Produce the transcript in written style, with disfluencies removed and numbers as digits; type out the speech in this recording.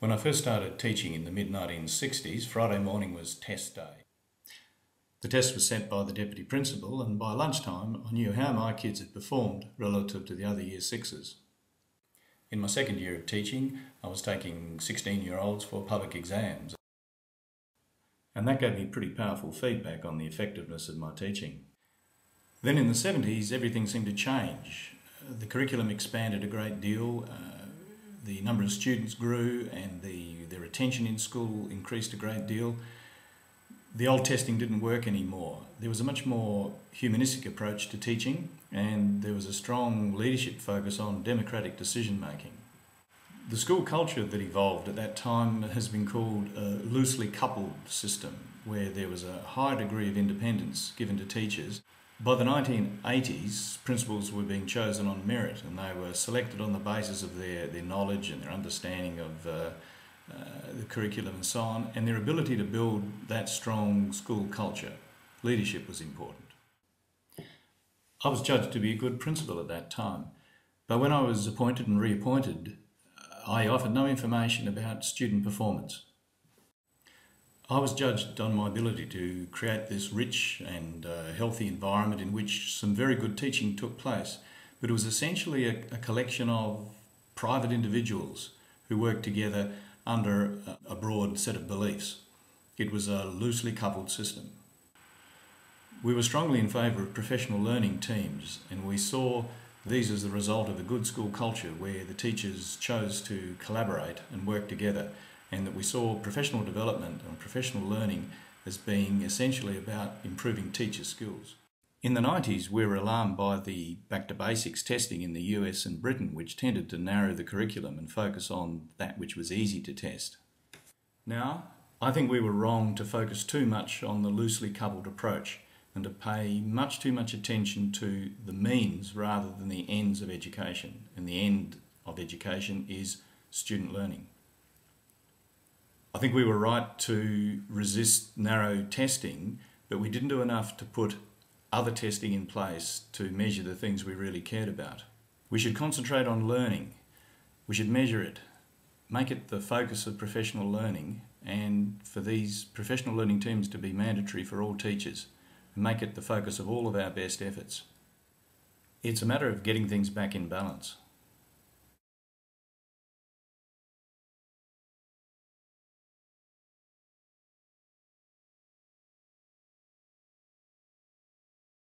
When I first started teaching in the mid-1960s, Friday morning was test day. The test was sent by the deputy principal, and by lunchtime I knew how my kids had performed relative to the other year sixes. In my second year of teaching, I was taking 16-year-olds for public exams, and that gave me pretty powerful feedback on the effectiveness of my teaching. Then in the 70s, everything seemed to change. The curriculum expanded a great deal, the number of students grew, and their attention in school increased a great deal. The old testing didn't work anymore. There was a much more humanistic approach to teaching, and there was a strong leadership focus on democratic decision making. The school culture that evolved at that time has been called a loosely coupled system, where there was a high degree of independence given to teachers. By the 1980s, principals were being chosen on merit, and they were selected on the basis of their knowledge and their understanding of the curriculum and so on, and their ability to build that strong school culture. Leadership was important. I was judged to be a good principal at that time, but when I was appointed and reappointed, I offered no information about student performance. I was judged on my ability to create this rich and healthy environment in which some very good teaching took place, but it was essentially a collection of private individuals who worked together under a broad set of beliefs. It was a loosely coupled system. We were strongly in favour of professional learning teams, and we saw these as the result of a good school culture where the teachers chose to collaborate and work together, and that we saw professional development and professional learning as being essentially about improving teachers' skills. In the 90s, we were alarmed by the back to basics testing in the US and Britain, which tended to narrow the curriculum and focus on that which was easy to test. Now, I think we were wrong to focus too much on the loosely coupled approach and to pay much too much attention to the means rather than the ends of education. And the end of education is student learning. I think we were right to resist narrow testing, but we didn't do enough to put other testing in place to measure the things we really cared about. We should concentrate on learning. We should measure it, make it the focus of professional learning, and for these professional learning teams to be mandatory for all teachers, and make it the focus of all of our best efforts. It's a matter of getting things back in balance.